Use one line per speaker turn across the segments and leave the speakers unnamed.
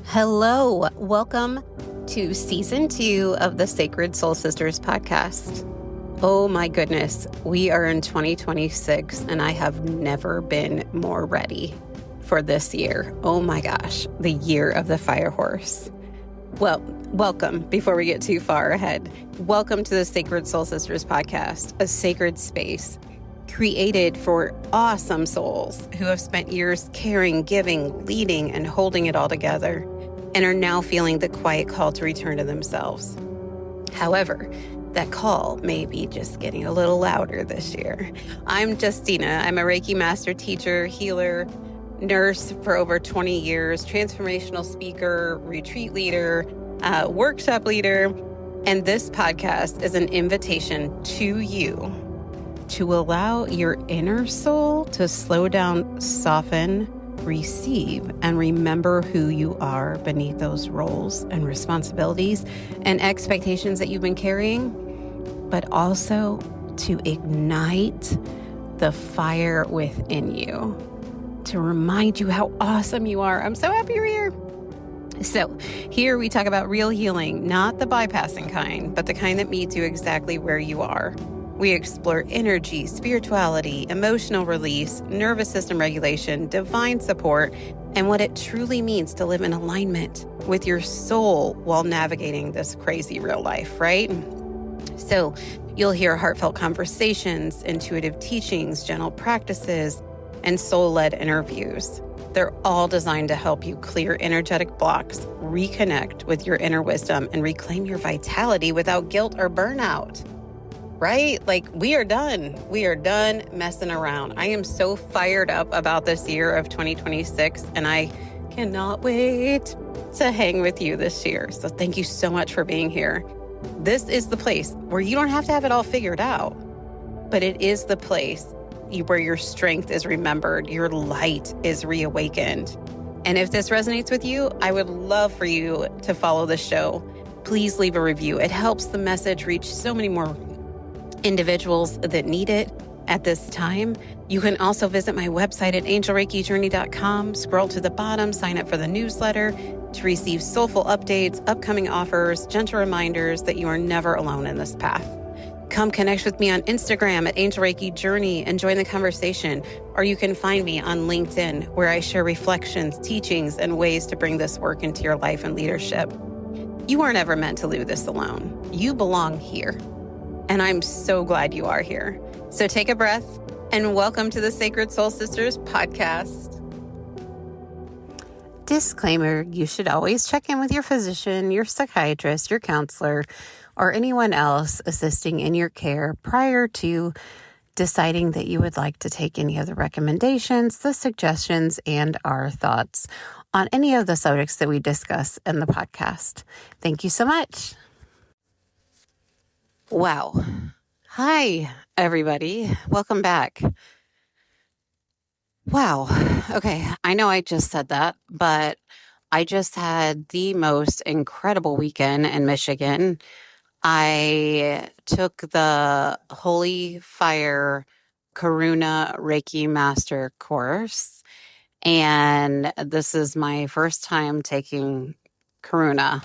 Hello, welcome to season 2 of the Sacred Soul Sisters podcast. Oh my goodness, we are in 2026 and I have never been more ready for this year. Oh my gosh, the year of the fire horse. Well, welcome before we get too far ahead. Welcome to the Sacred Soul Sisters podcast, a sacred space created for awesome souls who have spent years caring, giving, leading, and holding it all together, and are now feeling the quiet call to return to themselves. However, that call may be just getting a little louder this year. I'm Justina. I'm a Reiki master teacher, healer, nurse for over 20 years, transformational speaker, retreat leader, workshop leader, and this podcast is an invitation to you to allow your inner soul to slow down, soften, receive, and remember who you are beneath those roles and responsibilities and expectations that you've been carrying, but also to ignite the fire within you, to remind you how awesome you are. I'm so happy you're here. So here we talk about real healing, not the bypassing kind, but the kind that meets you exactly where you are. We explore energy, spirituality, emotional release, nervous system regulation, divine support, and what it truly means to live in alignment with your soul while navigating this crazy real life, right? So you'll hear heartfelt conversations, intuitive teachings, gentle practices, and soul-led interviews. They're all designed to help you clear energetic blocks, reconnect with your inner wisdom, and reclaim your vitality without guilt or burnout. Right? Like we are done. We are done messing around. I am so fired up about this year of 2026 and I cannot wait to hang with you this year. So thank you so much for being here. This is the place where you don't have to have it all figured out, but it is the place where your strength is remembered, your light is reawakened. And if this resonates with you, I would love for you to follow the show. Please leave a review. It helps the message reach so many more individuals that need it at this time. You can also visit my website at angelreikijourney.com, scroll to the bottom, sign up for the newsletter to receive soulful updates, upcoming offers, gentle reminders that you are never alone in this path. Come connect with me on Instagram at Angel Reiki Journey and join the conversation, or you can find me on LinkedIn where I share reflections, teachings, and ways to bring this work into your life and leadership. You weren't ever meant to do this alone. You belong here. And I'm so glad you are here. So take a breath and welcome to the Sacred Soul Sisters podcast. Disclaimer, you should always check in with your physician, your psychiatrist, your counselor, or anyone else assisting in your care prior to deciding that you would like to take any of the recommendations, the suggestions, and our thoughts on any of the subjects that we discuss in the podcast. Thank you so much. Wow. Hi, everybody. Welcome back. Wow. Okay. I know I just said that, but I just had the most incredible weekend in Michigan. I took the Holy Fire Karuna Reiki Master course, and this is my first time taking Karuna.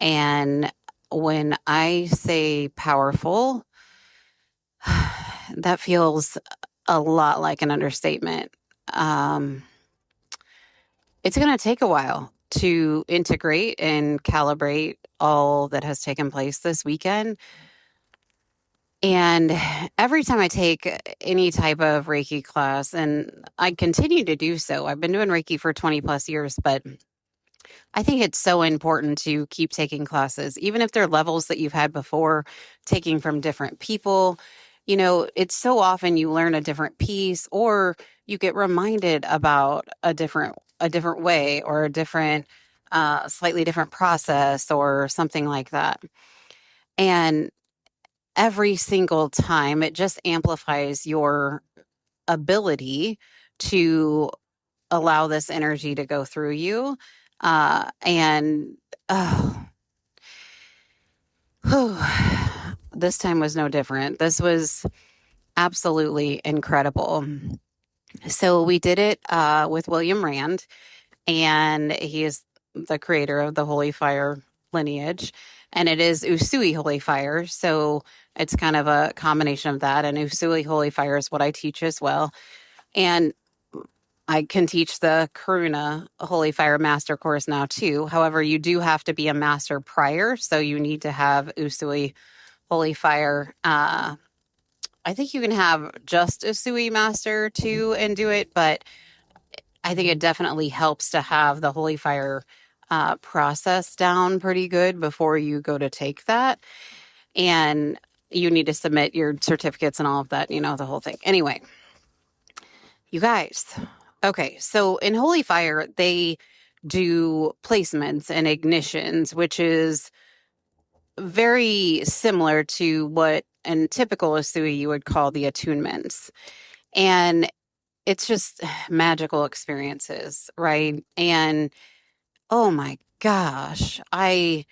And when I say powerful, that feels a lot like an understatement. It's going to take a while to integrate and calibrate all that has taken place this weekend. And every time I take any type of Reiki class, and I continue to do so, I've been doing Reiki for 20 plus years, but I think it's so important to keep taking classes, even if they're levels that you've had before, taking from different people. You know, it's so often you learn a different piece or you get reminded about a different way or a different, slightly different process or something like that. And every single time it just amplifies your ability to allow this energy to go through you. This time was no different. This was absolutely incredible. So we did it with William Rand, and he is the creator of the Holy Fire lineage, and it is Usui Holy Fire. So it's kind of a combination of that. And Usui Holy Fire is what I teach as well. And I can teach the Karuna Holy Fire Master course now too. However, you do have to be a master prior. So you need to have Usui Holy Fire. I think you can have just Usui Master too and do it, but I think it definitely helps to have the Holy Fire process down pretty good before you go to take that. And you need to submit your certificates and all of that, the whole thing. Anyway, you guys. Okay, so in Holy Fire, they do placements and ignitions, which is very similar to what in typical Usui you would call the attunements. And it's just magical experiences, right? And oh my gosh, I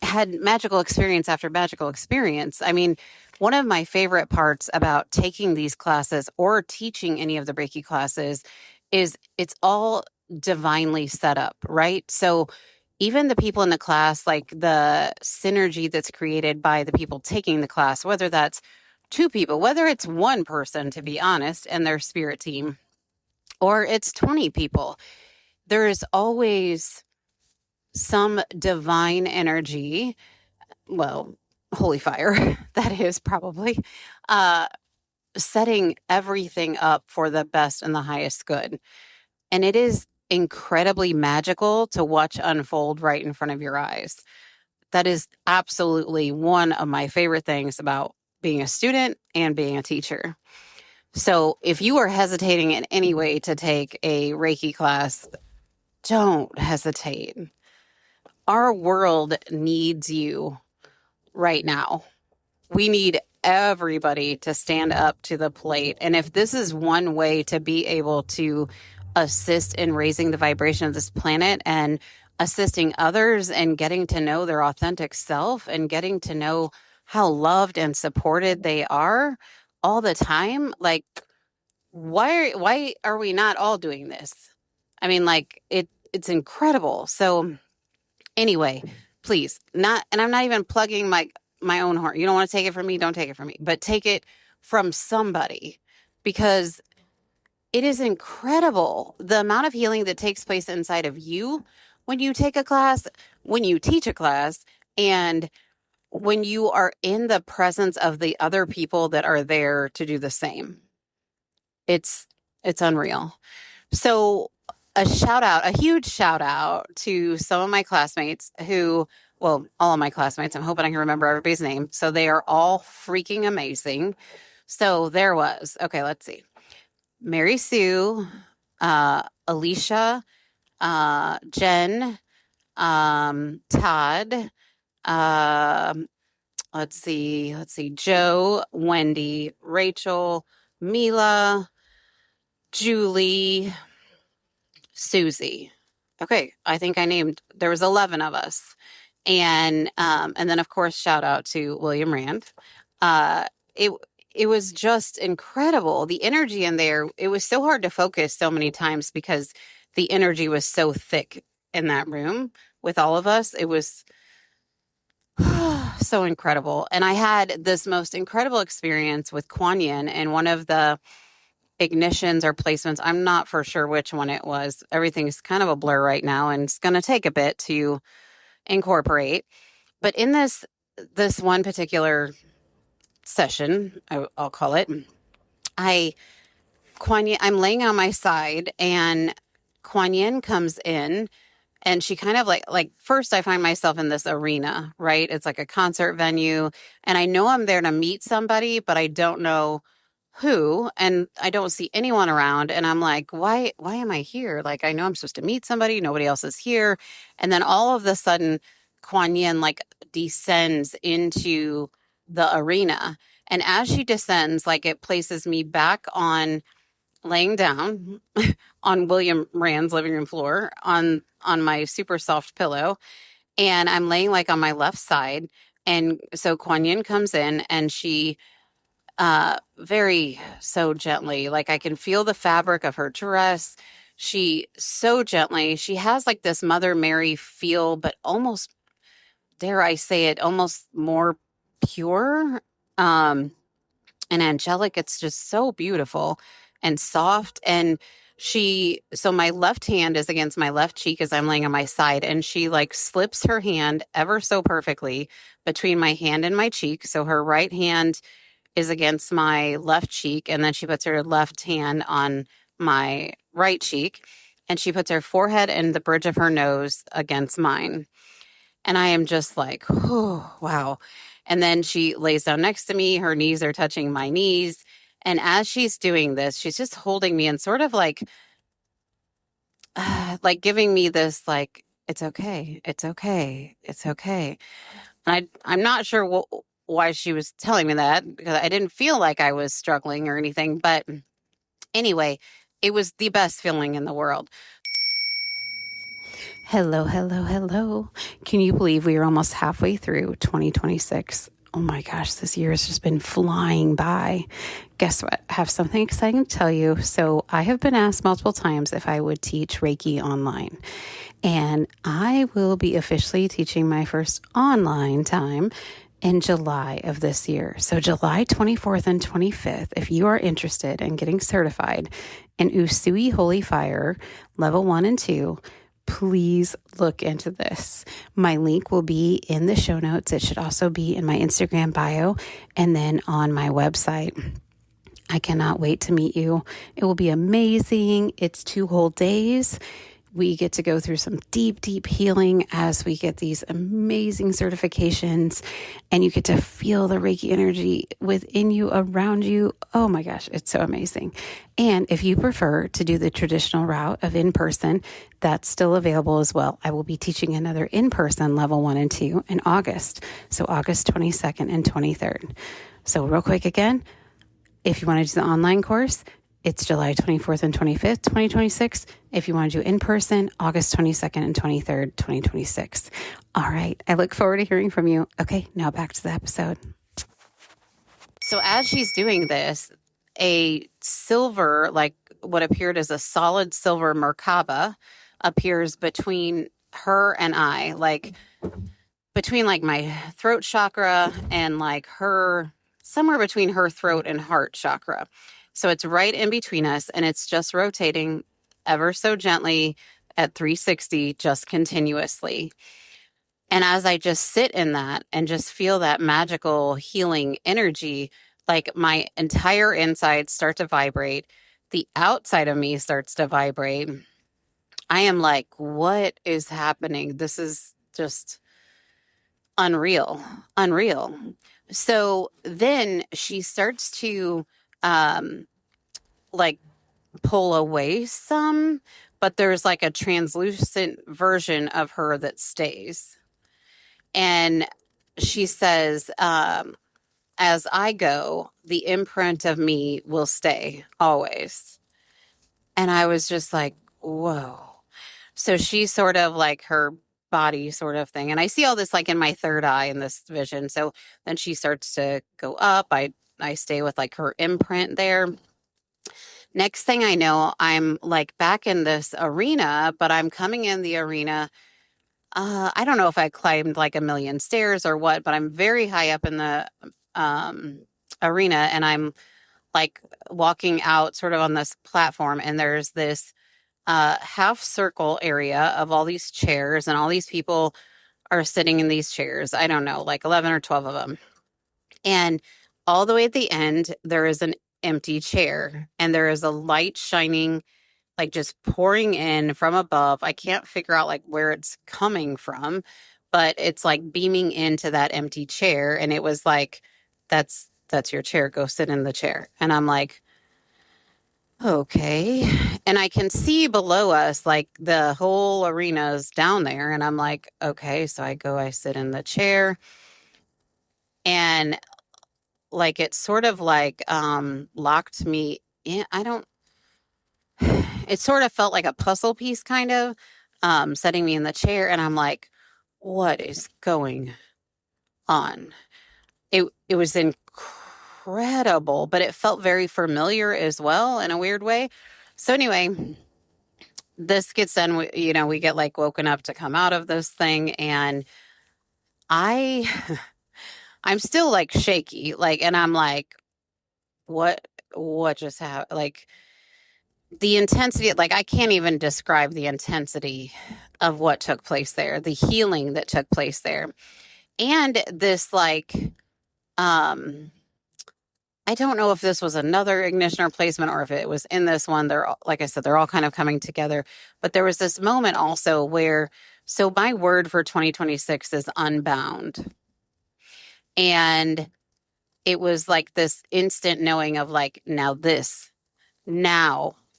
had magical experience after magical experience. I mean, one of my favorite parts about taking these classes or teaching any of the Reiki classes is it's all divinely set up, right? So even the people in the class, like the synergy that's created by the people taking the class, whether that's two people, whether it's one person, to be honest, and their spirit team, or it's 20 people, there is always some divine energy, well, holy fire, that is probably, setting everything up for the best and the highest good. And it is incredibly magical to watch unfold right in front of your eyes. That is absolutely one of my favorite things about being a student and being a teacher. So if you are hesitating in any way to take a Reiki class, don't hesitate. Our world needs you right now. We need everybody to stand up to the plate. And if this is one way to be able to assist in raising the vibration of this planet and assisting others and getting to know their authentic self and getting to know how loved and supported they are all the time, like why are we not all doing this? I mean, like it's incredible. So anyway, please, not, and I'm not even plugging my own horn. You don't want to take it from me, don't take it from me, but take it from somebody, because it is incredible the amount of healing that takes place inside of you when you take a class, when you teach a class, and when you are in the presence of the other people that are there to do the same. It's unreal. So a huge shout out to some of my classmates who, well, all of my classmates. I'm hoping I can remember everybody's name. So they are all freaking amazing. So there was, okay, let's see. Mary Sue, Alicia, Jen, Todd, let's see, Joe, Wendy, Rachel, Mila, Julie, Susie. Okay, I think I named, there was 11 of us. And then of course, shout out to William Rand. It was just incredible. The energy in there, it was so hard to focus so many times because the energy was so thick in that room with all of us. It was so incredible. And I had this most incredible experience with Kwan Yin, and one of the ignitions or placements, I'm not for sure which one it was. Everything's kind of a blur right now, and it's going to take a bit to incorporate. But in this one particular session, I'll call it, Kwan Yin, I'm laying on my side, and Kwan Yin comes in, and she kind of like first I find myself in this arena, right? It's like a concert venue, and I know I'm there to meet somebody, but I don't know who, and I don't see anyone around, and I'm like, why am I here? Like, I know I'm supposed to meet somebody, nobody else is here. And then all of a sudden, Kwan Yin like descends into the arena, and as she descends, like, it places me back on, laying down on William Rand's living room floor on my super soft pillow, and I'm laying like on my left side. And so Kwan Yin comes in, and she very so gently, like I can feel the fabric of her dress. she so gently, she has like this Mother Mary feel, but almost, dare I say it, almost more pure and angelic. It's just so beautiful and soft. And so my left hand is against my left cheek as I'm laying on my side, and she like slips her hand ever so perfectly between my hand and my cheek. So her right hand is against my left cheek, and then she puts her left hand on my right cheek, and she puts her forehead and the bridge of her nose against mine. And I am just like, oh, wow. And then she lays down next to me. Her knees are touching my knees. And as she's doing this, she's just holding me and sort of like giving me this, like, it's okay. It's okay. It's okay. And I'm not sure why she was telling me that, because I didn't feel like I was struggling or anything. But anyway, it was the best feeling in the world. Hello, hello, hello. Can you believe we are almost halfway through 2026? Oh my gosh, this year has just been flying by. Guess what? I have something exciting to tell you. So I have been asked multiple times if I would teach Reiki online. And I will be officially teaching my first online time in July of this year. So July 24th and 25th, if you are interested in getting certified in Usui Holy Fire, level 1 and 2, please look into this. My link will be in the show notes. It should also be in my Instagram bio and then on my website. I cannot wait to meet you. It will be amazing. It's 2 whole days. We get to go through some deep, deep healing as we get these amazing certifications, and you get to feel the Reiki energy within you, around you. Oh my gosh, it's so amazing. And if you prefer to do the traditional route of in-person, that's still available as well. I will be teaching another in-person level 1 and 2 in August. So August 22nd and 23rd. So real quick again, if you want to do the online course, it's July 24th and 25th, 2026. If you want to do in person, August 22nd and 23rd, 2026. All right. I look forward to hearing from you. Okay, now back to the episode. So as she's doing this, a silver, like what appeared as a solid silver Merkaba, appears between her and I, like between like my throat chakra and like her, somewhere between her throat and heart chakra. So it's right in between us, and it's just rotating ever so gently at 360, just continuously. And as I just sit in that and just feel that magical healing energy, like my entire inside start to vibrate, the outside of me starts to vibrate. I am like, what is happening? This is just unreal. So then she starts to like pull away some, but there's like a translucent version of her that stays. And she says, as I go, the imprint of me will stay always. And I was just like, whoa. So she's sort of like her body sort of thing. And I see all this like in my third eye in this vision. So then she starts to go up. I stay with like her imprint there. Next thing I know, I'm like back in this arena, but I'm coming in the arena. I don't know if I climbed like a million stairs or what, but I'm very high up in the arena, and I'm like walking out sort of on this platform, and there's this half circle area of all these chairs, and all these people are sitting in these chairs. I don't know, like 11 or 12 of them. And all the way at the end, there is an empty chair, and there is a light shining, like just pouring in from above. I can't figure out like where it's coming from, but it's like beaming into that empty chair. And it was like, that's your chair. Go sit in the chair. And I'm like, okay. And I can see below us, like the whole arena's down there. And I'm like, okay. So I sit in the chair, and like it sort of like locked me in. It sort of felt like a puzzle piece kind of setting me in the chair, and I'm like, what is going on? It was incredible, but it felt very familiar as well in a weird way. So anyway, this gets done, we get like woken up to come out of this thing, and I'm still like shaky, like, and I'm like, what just happened? Like, the intensity, like, I can't even describe the intensity of what took place there, the healing that took place there. And this, like, I don't know if this was another ignition replacement or if it was in this one. They're, like I said, they're all kind of coming together. But there was this moment also where, so my word for 2026 is unbound. And it was like this instant knowing of like, now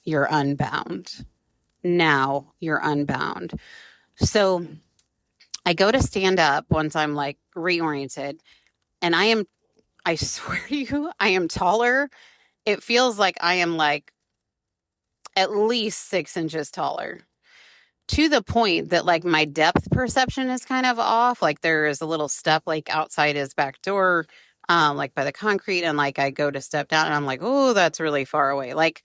you're unbound. Now you're unbound. So I go to stand up once I'm like reoriented, and I swear to you, I am taller. It feels like I am like at least 6 inches taller, to the point that like my depth perception is kind of off. Like there is a little step like outside his back door, like by the concrete. And like I go to step down and I'm like, oh, that's really far away. Like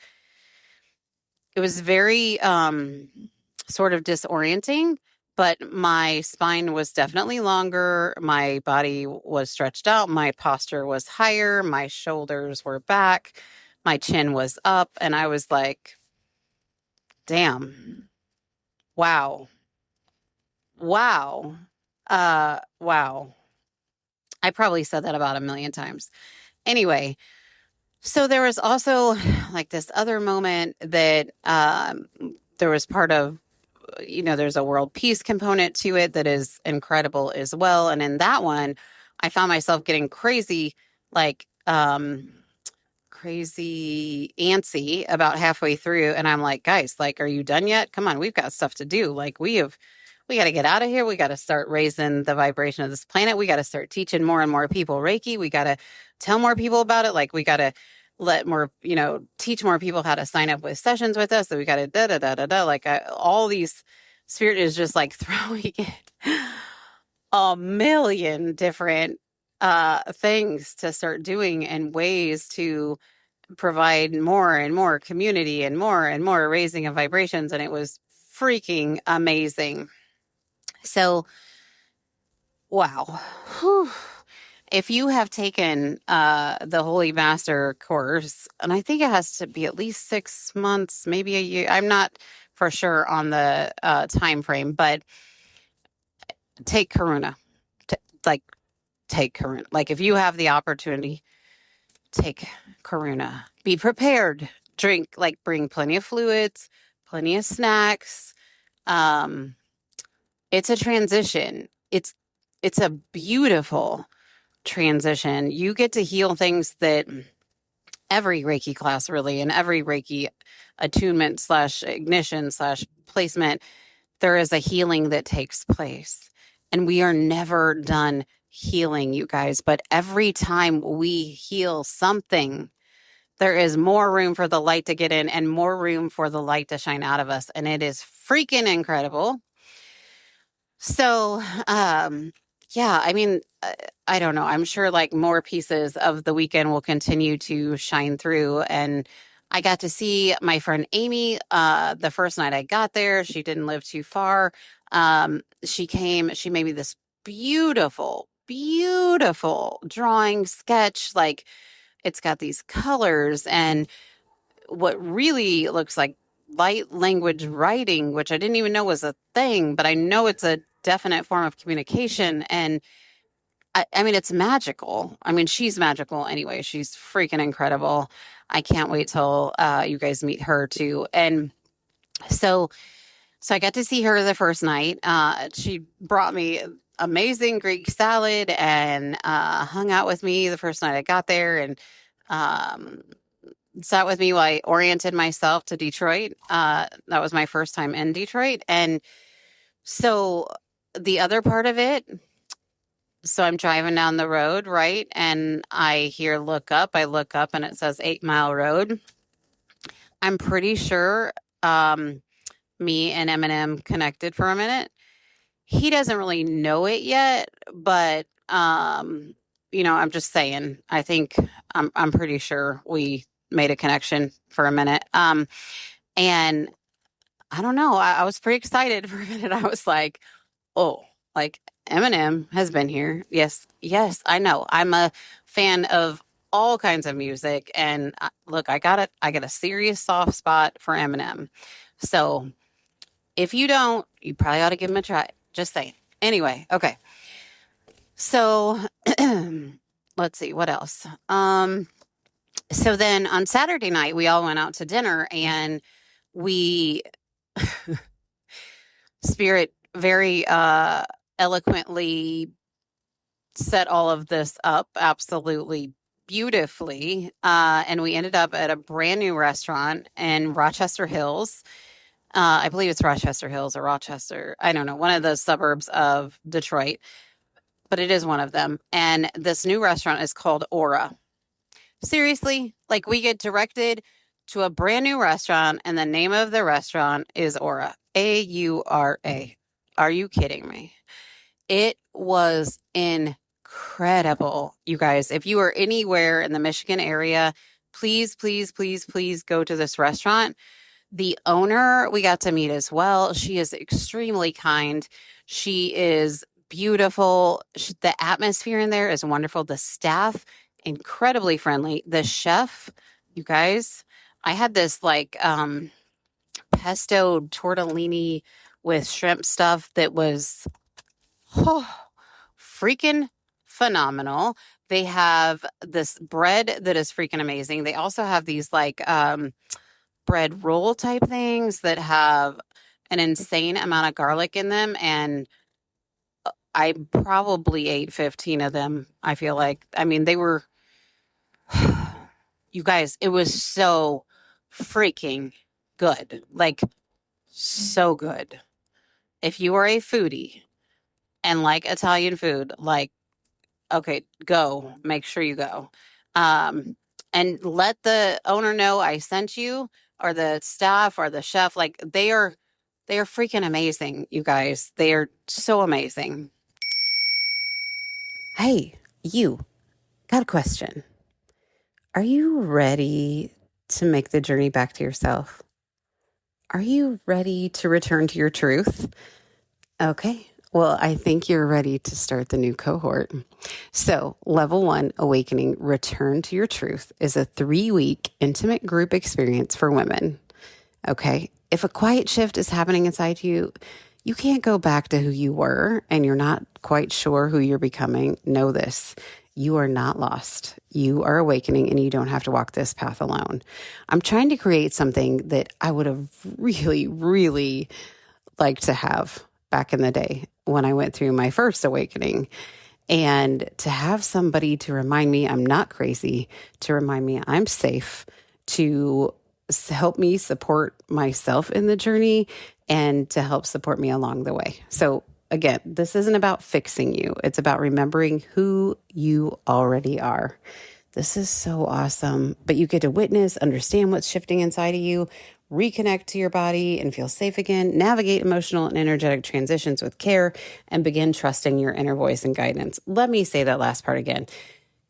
it was very sort of disorienting, but my spine was definitely longer. My body was stretched out. My posture was higher. My shoulders were back. My chin was up. And I was like, damn. Wow. Wow. Wow. I probably said that about 1,000,000 times. Anyway, so there was also like this other moment that there was part of, there's a world peace component to it that is incredible as well. And in that one, I found myself getting crazy, like crazy antsy about halfway through. And I'm like, guys, like, are you done yet? Come on, we've got stuff to do. Like we got to get out of here. We got to start raising the vibration of this planet. We got to start teaching more and more people Reiki. We got to tell more people about it. Like we got to let more, teach more people how to sign up with sessions with us. So we got to da da da da da. Like all these, spirit is just like throwing it a million different things to start doing and ways to provide more and more community and more raising of vibrations. And it was freaking amazing. So, wow. Whew. If you have taken the Holy Master course, and I think it has to be at least 6 months, maybe a year. I'm not for sure on the time frame, but take Karuna. Take Karuna. Like if you have the opportunity, take Karuna. Be prepared. Drink, like bring plenty of fluids, plenty of snacks. It's a transition. It's a beautiful transition. You get to heal things that every Reiki class really, and every Reiki attunement / ignition / placement, there is a healing that takes place. And we are never done healing, you guys. But every time we heal something, there is more room for the light to get in and more room for the light to shine out of us. And it is freaking incredible. So, yeah, I mean, I don't know. I'm sure like more pieces of the weekend will continue to shine through. And I got to see my friend Amy the first night I got there. She didn't live too far. She made me this beautiful, beautiful drawing sketch. Like it's got these colors and what really looks like light language writing, which I didn't even know was a thing, but I know it's a definite form of communication. And I mean, it's magical. I mean, she's magical anyway. She's freaking incredible. I can't wait till you guys meet her too. And so I got to see her the first night. She brought me amazing Greek salad and hung out with me the first night I got there and sat with me while I oriented myself to Detroit. That was my first time in Detroit. And so the other part of it, so I'm driving down the road, right? And I hear look up. I look up and it says 8 Mile Road. I'm pretty sure me and Eminem connected for a minute. He doesn't really know it yet, but I'm just saying. I think I'm pretty sure we made a connection for a minute. And I don't know. I was pretty excited for a minute. I was like, oh, like Eminem has been here. Yes, yes, I know. I'm a fan of all kinds of music, and look, I got a serious soft spot for Eminem. So if you don't, you probably ought to give him a try. Just saying. Anyway, okay. So let's see what else. So then on Saturday night, we all went out to dinner, and we Spirit very eloquently set all of this up absolutely beautifully. And we ended up at a brand new restaurant in Rochester Hills. I believe it's Rochester Hills or Rochester. I don't know, one of the suburbs of Detroit, but it is one of them. And this new restaurant is called Aura. Seriously, like we get directed to a brand new restaurant, and the name of the restaurant is Aura. Aura. Are you kidding me? It was incredible, you guys. If you are anywhere in the Michigan area, please, please, please, please go to this restaurant. The owner we got to meet as well. She is extremely kind. She is beautiful. The atmosphere in there is wonderful. The staff, incredibly friendly. The chef, you guys, I had this like pesto tortellini with shrimp stuff that was freaking phenomenal. They have this bread that is freaking amazing. They also have these like bread roll type things that have an insane amount of garlic in them. And I probably ate 15 of them. I feel like, I mean, they were, you guys, it was so freaking good. Like, so good. If you are a foodie and like Italian food, like, okay, go. Make sure you go. And let the owner know I sent you, or the staff or the chef. Like they are freaking amazing, you guys. They are so amazing. Hey, you, got a question. Are you ready to make the journey back to yourself? Are you ready to return to your truth? Okay. Well, I think you're ready to start the new cohort. So, level 1, Awakening Return to Your Truth, is a 3-week intimate group experience for women. Okay. If a quiet shift is happening inside you, you can't go back to who you were and you're not quite sure who you're becoming. Know this. You are not lost. You are awakening, and you don't have to walk this path alone. I'm trying to create something that I would have really, really liked to have back in the day when I went through my first awakening. And to have somebody to remind me I'm not crazy, to remind me I'm safe, to help me support myself in the journey, and to help support me along the way. So again, this isn't about fixing you. It's about remembering who you already are. This is so awesome. But you get to witness, understand what's shifting inside of you, reconnect to your body and feel safe again, navigate emotional and energetic transitions with care, and begin trusting your inner voice and guidance. Let me say that last part again.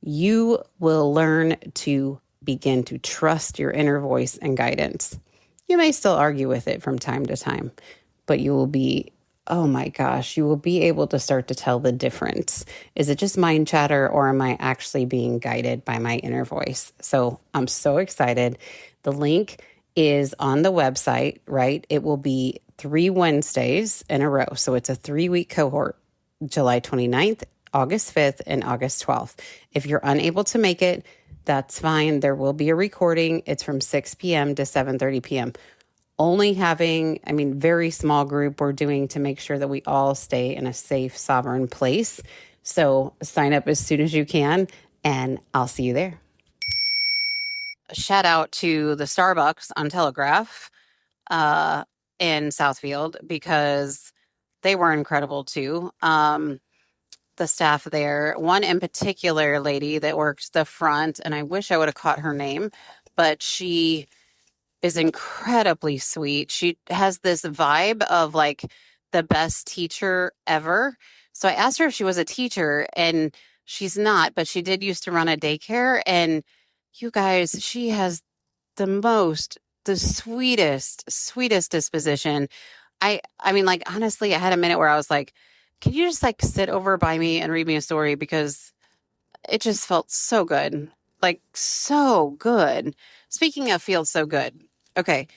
You will learn to begin to trust your inner voice and guidance. You may still argue with it from time to time, but you will be, oh my gosh, you will be able to start to tell the difference. Is it just mind chatter, or am I actually being guided by my inner voice? So I'm so excited. The link is on the website, right? It will be 3 Wednesdays in a row. So it's a 3-week cohort, July 29th, August 5th, and August 12th. If you're unable to make it, that's fine. There will be a recording. It's from 6 p.m. to 7:30 p.m. Only having, very small group we're doing to make sure that we all stay in a safe, sovereign place. So sign up as soon as you can, and I'll see you there. Shout out to the Starbucks on Telegraph in Southfield, because they were incredible too. The staff there, one in particular lady that worked the front, and I wish I would have caught her name, but she is incredibly sweet. She has this vibe of like the best teacher ever. So I asked her if she was a teacher, and she's not, but she did used to run a daycare. And you guys, she has the most the sweetest disposition. I mean, like, honestly, I had a minute where I was like, can you just like sit over by me and read me a story? Because it just felt so good. Like, so good. Speaking of feels so good. Okay.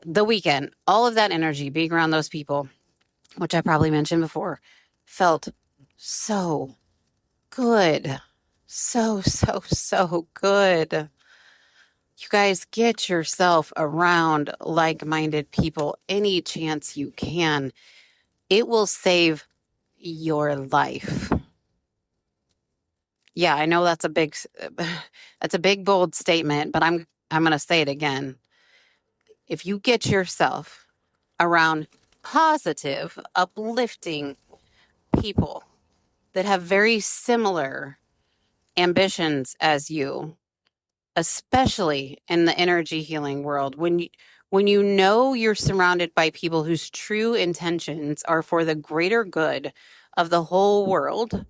The weekend, all of that energy being around those people, which I probably mentioned before, felt so good. So good. You guys, get yourself around like-minded people any chance you can. It will save your life. Yeah, I know that's a big bold statement, but I'm going to say it again. If you get yourself around positive, uplifting people that have very similar ambitions as you, especially in the energy healing world, when you know you're surrounded by people whose true intentions are for the greater good of the whole world,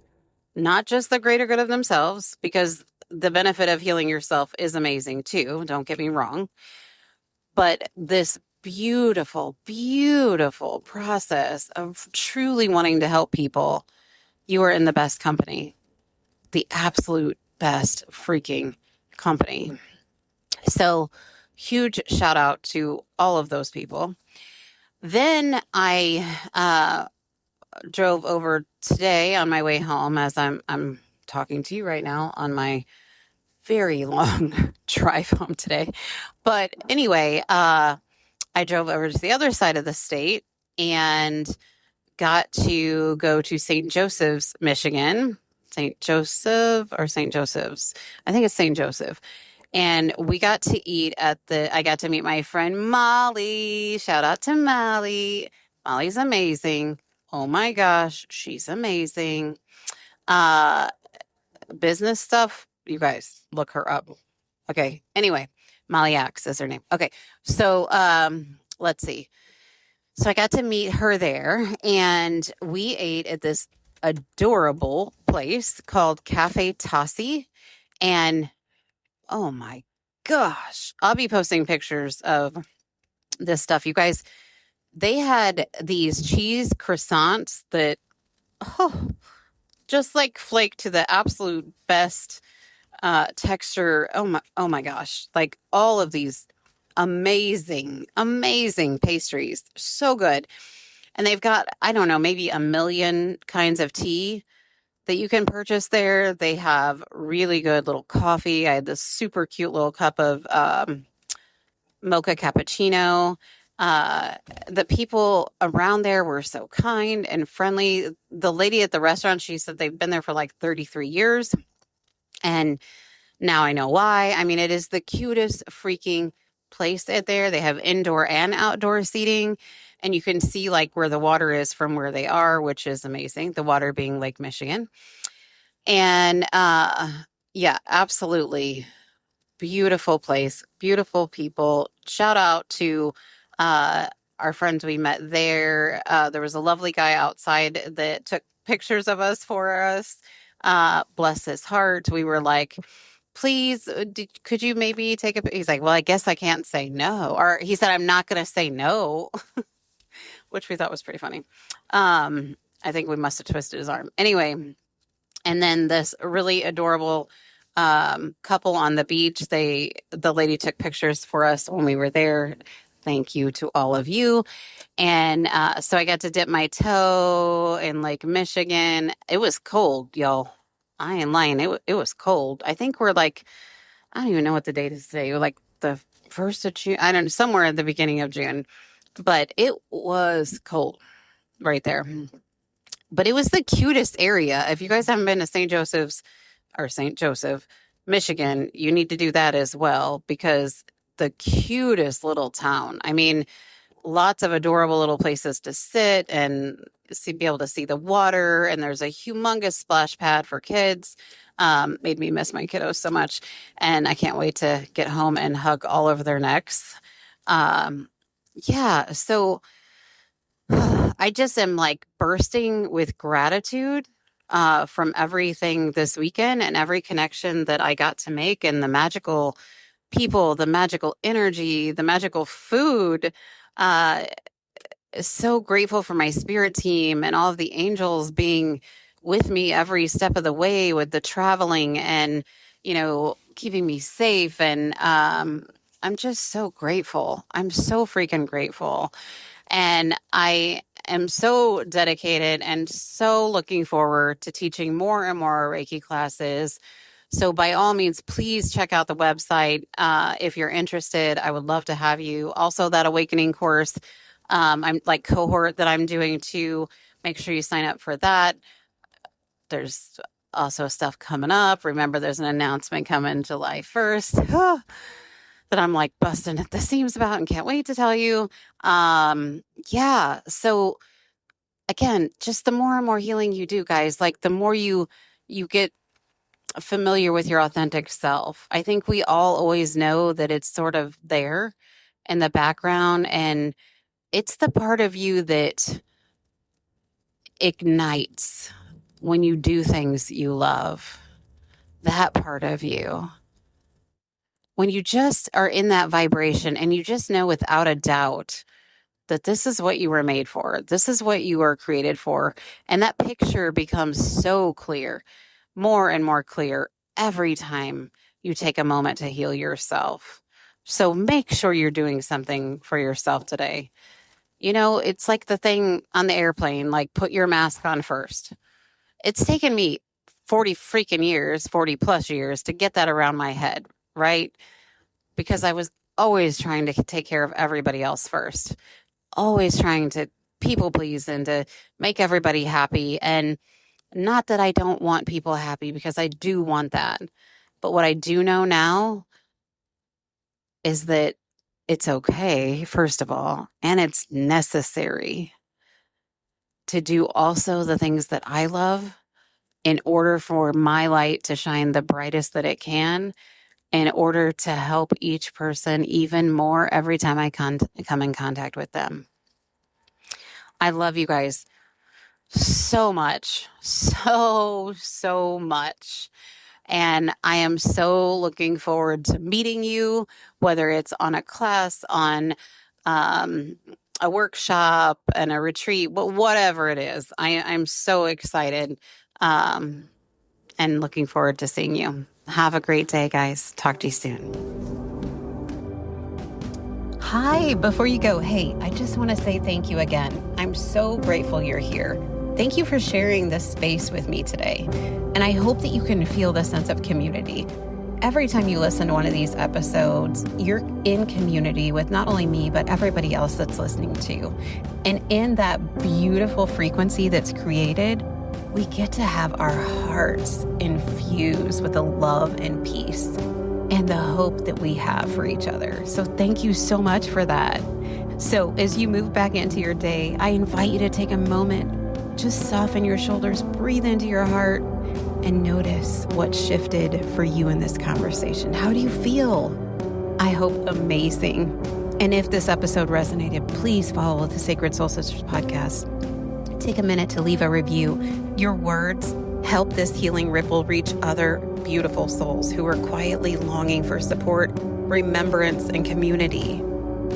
not just the greater good of themselves, because the benefit of healing yourself is amazing too, don't get me wrong, but this beautiful process of truly wanting to help people, you are in the best company, the absolute best freaking company. So huge shout out to all of those people. Then I drove over today on my way home, as I'm talking to you right now on my very long drive home today. But anyway, I drove over to the other side of the state and got to go to St. Joseph's, Michigan. St. Joseph or St. Joseph's? I think it's St. Joseph. And we got to eat I got to meet my friend Molly. Shout out to Molly. Molly's amazing. Oh my gosh, she's amazing. Business stuff, you guys look her up. Okay. Anyway, Molly Axe is her name. Okay. So let's see. So I got to meet her there, and we ate at this adorable place called Cafe Tassi. And oh my gosh, I'll be posting pictures of this stuff. You guys, they had these cheese croissants that, just like flake to the absolute best texture. Oh my gosh. Like all of these amazing pastries. So good. And they've got, I don't know, maybe a million kinds of tea that you can purchase there. They have really good little coffee. I had this super cute little cup of mocha cappuccino. The people around there were so kind and friendly. The lady at the restaurant, she said they've been there for like 33 years. And now I know why. I mean, it is the cutest freaking place out there. They have indoor and outdoor seating, and you can see like where the water is from where they are, which is amazing. The water being Lake Michigan. And yeah, absolutely beautiful place, beautiful people. Shout out to our friends we met there. There was a lovely guy outside that took pictures of us for us. Bless his heart. We were like, please, could you maybe take a, he's like, well, I guess I can't say no. Or he said, I'm not going to say no, which we thought was pretty funny. I think we must have twisted his arm. Anyway, and then this really adorable couple on the beach, the lady took pictures for us when we were there. Thank you to all of you. And so I got to dip my toe in Lake Michigan. It was cold, y'all. I ain't lying. It was cold. I think we're like, I don't even know what the date is today. We're like the 1st of June. I don't know, somewhere at the beginning of June. But it was cold right there. But it was the cutest area. If you guys haven't been to St. Joseph's or St. Joseph, Michigan, you need to do that as well, because the cutest little town. I mean, lots of adorable little places to sit and be able to see the water. And there's a humongous splash pad for kids. Made me miss my kiddos so much. And I can't wait to get home and hug all over their necks. Yeah. So I just am like bursting with gratitude from everything this weekend and every connection that I got to make, and the magical people, the magical energy, the magical food. So grateful for my spirit team and all of the angels being with me every step of the way with the traveling and, keeping me safe. And I'm just so grateful. I'm so freaking grateful. And I am so dedicated and so looking forward to teaching more and more Reiki classes. So by all means, please check out the website. If you're interested, I would love to have you. Also, that awakening course, I'm like cohort that I'm doing too. Make sure you sign up for that. There's also stuff coming up. Remember, there's an announcement coming July 1st that I'm like busting at the seams about and can't wait to tell you. Yeah. So again, just the more and more healing you do, guys, like the more you get familiar with your authentic self. I think we all always know that it's sort of there in the background, and it's the part of you that ignites when you do things you love. That part of you. When you just are in that vibration and you just know without a doubt that this is what you were made for. This is what you were created for. And that picture becomes so clear, more and more clear every time you take a moment to heal yourself. So make sure you're doing something for yourself today. It's like the thing on the airplane, like put your mask on first. It's taken me 40 plus years to get that around my head, right? Because I was always trying to take care of everybody else first, always trying to people please and to make everybody happy. And not that I don't want people happy, because I do want that. But what I do know now is that it's okay, first of all, and it's necessary to do also the things that I love in order for my light to shine the brightest that it can, in order to help each person even more every time I come in contact with them. I love you guys so much, so much. And I am so looking forward to meeting you, whether it's on a class, on a workshop and a retreat, but whatever it is. I'm so excited and looking forward to seeing you. Have a great day, guys. Talk to you soon. Hi, before you go, hey, I just want to say thank you again. I'm so grateful you're here. Thank you for sharing this space with me today. And I hope that you can feel the sense of community. Every time you listen to one of these episodes, you're in community with not only me, but everybody else that's listening to. And in that beautiful frequency that's created, we get to have our hearts infused with the love and peace and the hope that we have for each other. So thank you so much for that. So as you move back into your day, I invite you to take a moment, just soften your shoulders, breathe into your heart, and notice what shifted for you in this conversation. How do you feel? I hope amazing. And if this episode resonated, please follow the Sacred Soul Sisters podcast. Take a minute to leave a review. Your words help this healing ripple reach other beautiful souls who are quietly longing for support, remembrance, and community.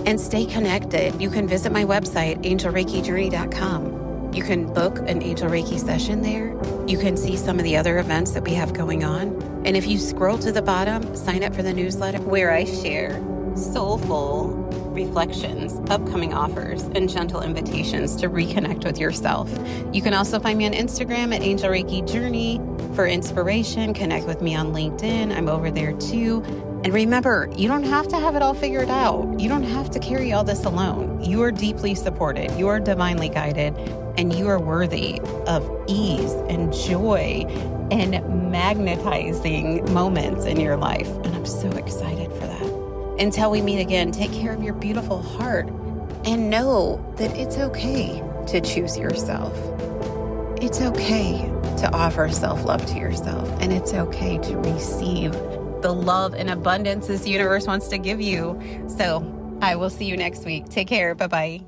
And stay connected. You can visit my website, angelreikijourney.com. You can book an Angel Reiki session there. You can see some of the other events that we have going on. And if you scroll to the bottom, sign up for the newsletter where I share soulful reflections, upcoming offers, and gentle invitations to reconnect with yourself. You can also find me on Instagram at Angel Reiki Journey for inspiration. Connect with me on LinkedIn. I'm over there too. And remember, you don't have to have it all figured out. You don't have to carry all this alone. You are deeply supported. You are divinely guided, and you are worthy of ease and joy and magnetizing moments in your life. And I'm so excited for that. Until we meet again, take care of your beautiful heart and know that it's okay to choose yourself. It's okay to offer self-love to yourself, and it's okay to receive the love and abundance this universe wants to give you. So I will see you next week. Take care. Bye-bye.